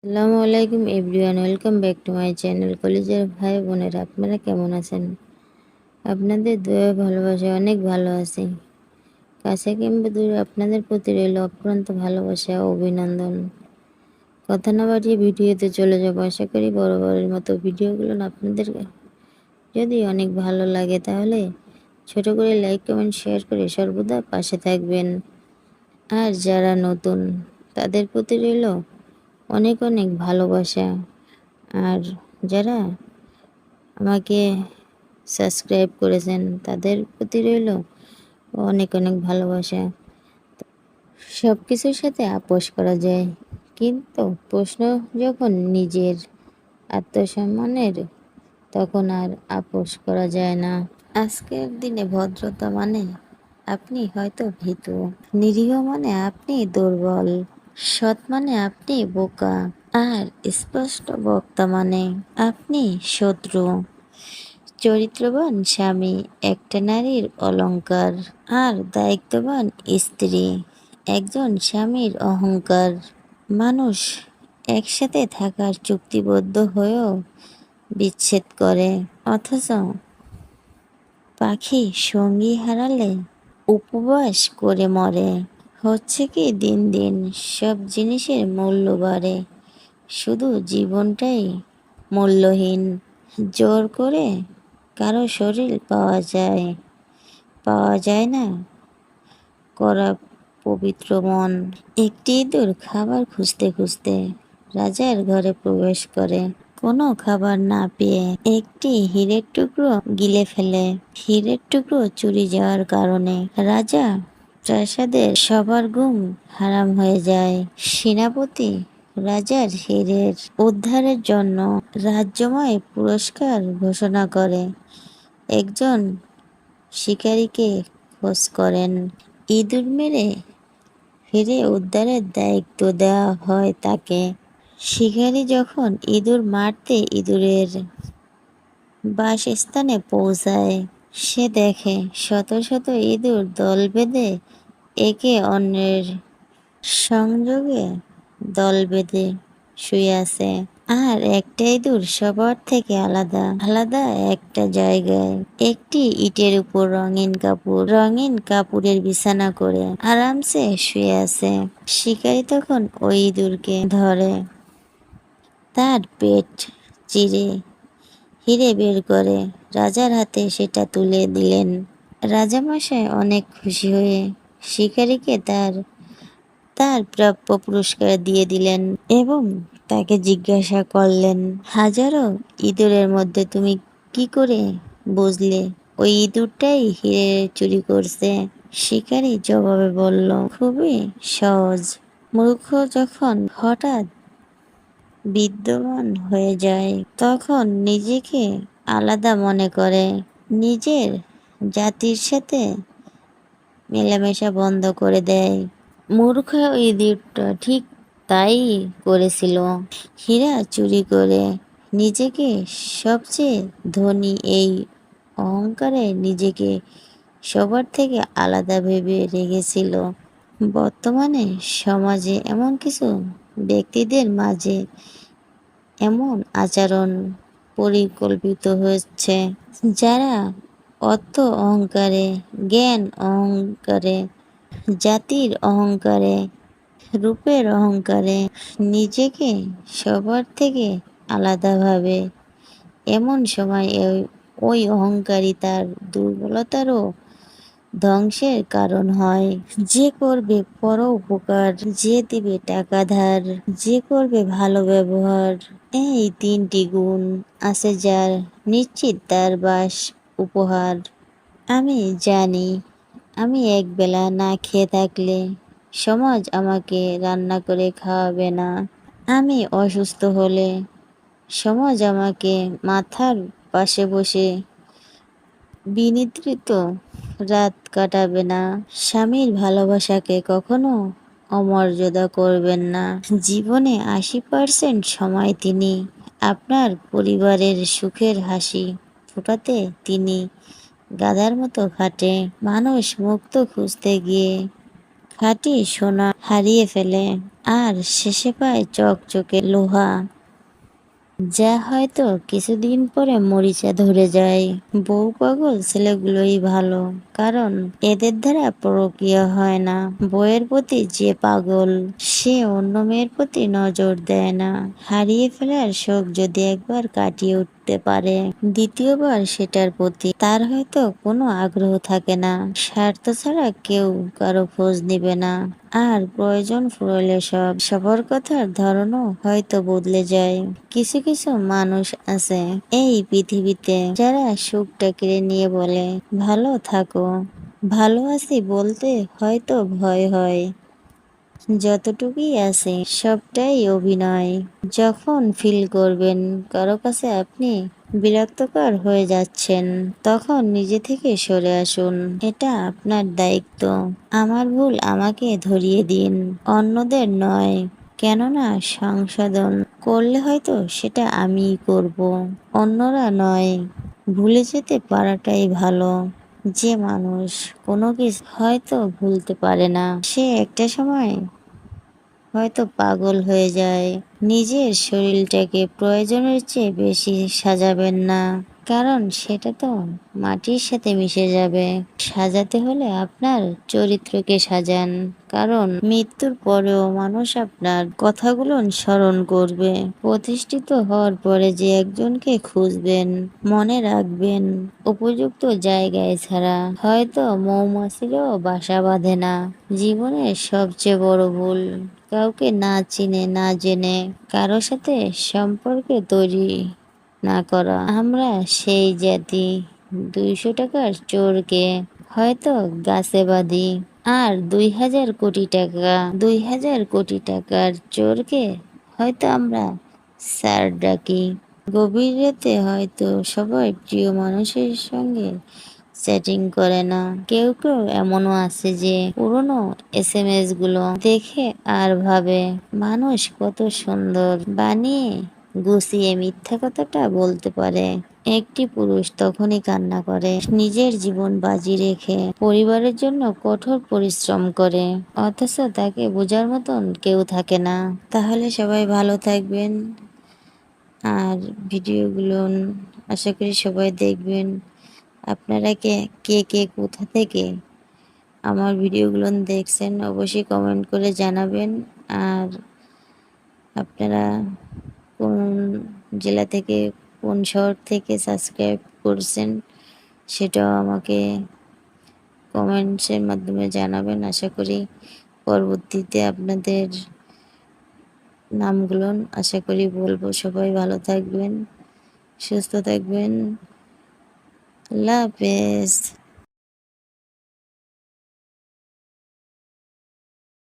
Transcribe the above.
আসসালামু আলাইকুম everyone, welcome back to my channel. কলেজের ভাই বোনেরা, আপনারা কেমন আছেন? আপনাদের দয়া ভালোবাসা অনেক ভালো আছি। কাছে কিংবা দূরে আপনাদের প্রতি রইল অফুরন্ত ভালোবাসা ও অভিনন্দন। কথা না বাড়িয়ে ভিডিওতে চলে যাবো। আশা করি বরাবরের মতো ভিডিওগুলো আপনাদের যদি অনেক ভালো লাগে তাহলে ছোট করে লাইক কমেন্ট শেয়ার করে সর্বদা পাশে থাকবেন। আর যারা নতুন তাদের প্রতি রইল অনেক অনেক ভালোবাসা। আর যারা আমাকে সাবস্ক্রাইব করেছেন তাদের প্রতি রইল অনেক অনেক ভালোবাসা। সব কিছুর সাথে আপোষ করা যায়, কিন্তু প্রশ্ন যখন নিজের আত্মসম্মানের তখন আর আপোষ করা যায় না। আজকের দিনে ভদ্রতা মানে আপনি হয়তো ভীতু, নিরীহ মানে আপনি দুর্বল, সৎ মানে আপনি বোকা, আর স্পষ্ট বক্তা মানে আপনি শত্রু। চরিত্রবান স্বামী একটা নারীর অলংকার, আর দায়িত্ববান স্ত্রী একজন স্বামীর অহংকার। মানুষ একসাথে থাকার চুক্তিবদ্ধ হয়েও বিচ্ছেদ করে, অথচ পাখি সঙ্গী হারালে উপবাস করে মরে। হচ্ছে কি, দিন দিন সব জিনিসের মূল্য বাড়ে, শুধু জীবনটাই মূল্যহীন। জোর করে কারো শরীর পাওয়া যায় না করা পবিত্র মন। একটি ইঁদুর খাবার খুঁজতে খুঁজতে রাজার ঘরে প্রবেশ করে। কোনো খাবার না পেয়ে একটি হীরের টুকরো গিলে ফেলে। হীরের টুকরো চুরি যাওয়ার কারণে রাজা প্রাসাদের সবার ঘুম হারাম হয়ে যায়। সেনাপতি রাজার হীরের উদ্ধারের জন্য রাজ্যময় পুরস্কার ঘোষণা করে। একজন শিকারীকে খোঁজ করেন। ইঁদুর মেরে হীরে উদ্ধারের দায়িত্ব দেওয়া হয় তাকে। শিকারী যখন ইঁদুর মারতে ইঁদুরের বাসস্থানে পৌঁছায়, সে দেখে শত শত ইঁদুর দল বেঁধে একে অন্যের সংযোগে দল বেঁধে শুয়ে আছে। আর একটা ইঁদুর সবার থেকে আলাদা আলাদা একটা জায়গায় একটি ইটের উপর রঙিন কাপড়ের বিছানা করে আরামসে শুয়ে আছে। শিকারী তখন ওই ইঁদুরকে ধরে, তার পেট চিরে হিরে বের করে রাজার হাতে সেটা তুলে দিলেন। রাজামশাই অনেক খুশি হয়ে শিকারীকে তার তার প্রাপ্য পুরস্কার দিয়ে দিলেন এবং তাকে জিজ্ঞাসা করলেন, হাজারো ইঁদুরের মধ্যে তুমি কি করে বুঝলে ওই ইঁদুরটাই হিরে চুরি করছে? শিকারী জবাবে বলল, খুবই সহজ। মূর্খ যখন হঠাৎ বিদ্যমান হয়ে যায় তখন নিজেকে আলাদা মনে করে, নিজের জাতির সাথে মেলামেশা বন্ধ করে দেয়। মূর্খ ইঁদুরটা ঠিক তাই করেছিল। হীরা চুরি করে নিজেকে সবচেয়ে ধনী এই অহংকারে নিজেকে সবার থেকে আলাদা ভেবে রেখেছিল। বর্তমানে সমাজে এমন কিছু ব্যক্তিদের মাঝে এমন আচরণ পরিকল্পিত হচ্ছে, যারা অর্থ অহংকারে, জ্ঞান অহংকারে, জাতির অহংকারে, রূপের অহংকারে নিজেকে সবার থেকে আলাদা ভাবে। এমন সময় ওই অহংকারী তার দুর্বলতারও ধ্বংসের কারণ হয়। যে করবে পর উপকার, যে দিবে টাকা ধার, যে করবে ভালো ব্যবহার, এই তিনটি গুণ আছে যার, নিশ্চিত তার বাস উপহার। আমি জানি, আমি একবেলা না খেয়ে থাকলে সমাজ আমাকে রান্না করে খাওয়াবে না। আমি অসুস্থ হলে সমাজ আমাকে মাথার পাশে বসে বিনিদ্রিত রাত কাটাবে না। স্বামীর ভালোবাসাকে কখনো অমর্যাদা করবেন না। জীবনে 80% সময় তিনি আপনার পরিবারের সুখের হাসি ফোটাতে তিনি গাধার মতো খাটে। মানুষ মুক্ত খুঁজতে গিয়ে খাঁটি সোনা হারিয়ে ফেলে আর শেষে পায় চকচকে লোহা, যা হয়তো কিছুদিন পরে মরিচা ধরে যায়। বউ পাগল ছেলেগুলোই ভালো, কারণ এদের দ্বারা পরকীয়া হয় না। বউয়ের প্রতি যে পাগল, সে অন্য মেয়ের প্রতি নজর দেয় না। হারিয়ে ফেলার শোক যদি একবার কাটিয়ে উঠতে পারে, দ্বিতীয়বার সেটার প্রতি তার হয়তো কোনো আগ্রহ থাকে না। স্বার্থ ছাড়া কেউ কারো খোঁজ নিবে না। আর প্রয়োজন ফুরলে সবার কথার ধরনও হয়তো বদলে যায়। কিছু কিছু মানুষ আছে এই পৃথিবীতে, যারা সুখটা কেড়ে নিয়ে বলে ভালো থাকো, ভালো আছি বলতে হয়তো ভয় হয়। যতটুকুই আছে সবটাই অভিনয়। যখন ফিল করবেন কারো কাছে আপনি বিরক্তকর হয়ে যাচ্ছেন, তখন নিজে থেকে সরে আসুন। এটা আপনার দায়িত্ব। আমার ভুল আমাকে ধরিয়ে দিন, অন্যদের নয়। কেননা সংশোধন করলে হয়তো সেটা আমিই করব, অন্যরা নয়। ভুলে যেতে পারাটাই ভালো। যে মানুষ কোনো কিছু হয়তো ভুলতে পারে না, সে একটা সময় হয়তো পাগল হয়ে যায়। নিজের শরীরটাকে প্রয়োজনের চেয়ে বেশি সাজাবেন না, কারণ সেটা তো মাটির সাথে মিশে যাবে। সাজাতে হলে আপনার চরিত্রকে সাজান, কারণ মৃত্যুর পরেও মানুষ আপনার কথাগুলো স্মরণ করবে। প্রতিষ্ঠিত হওয়ার পরে যে একজনকে খুঁজবেন, মনে রাখবেন উপযুক্ত জায়গায় ছাড়া হয়তো মৌমাছিরও বাসা বাঁধে না। জীবনের সবচেয়ে বড় ভুল কাউকে না চিনে না জেনে কারো সাথে সম্পর্ক তৈরি না করা। আমরা সেই জাতি 200 টাকার চোরকে হয়তো গাছে বাঁধি, আর 2000 কোটি টাকার চোরকে হয়তো আমরা স্যার ডাকি। গভীর রাতে হয়তো সবাই প্রিয় মানুষের সঙ্গে চ্যাটিং করে না। কেউ কেউ এমনও আছে যে পুরনো এসএমএস গুলো দেখে আর ভাবে মানুষ কত সুন্দর বানিয়ে গুছিয়ে মিথ্যা কথাটা বলতে পারে। একটি পুরুষ তখনই কান্না করে নিজের জীবন বাজি রেখে পরিবারের জন্য কঠোর পরিশ্রম করে, অথচ তাকে বোঝার মতন কেউ থাকে না। তাহলে সবাই ভালো থাকবেন, আর ভিডিওগুলো আশা করি সবাই দেখবেন। আপনারা কে কে কোথা থেকে আমার ভিডিওগুলো দেখছেন অবশ্যই কমেন্ট করে জানাবেন। আর আপনারা কোন জেলা থেকে, কোন শহর থেকে সাবস্ক্রাইব করছেন সেটাও আমাকে কমেন্টসের মাধ্যমে জানাবেন। আশা করি পরবর্তীতে আপনাদের নামগুলো আশা করি বলবো। সবাই ভালো থাকবেন, সুস্থ থাকবেন। আল্লাহ হাফেজ।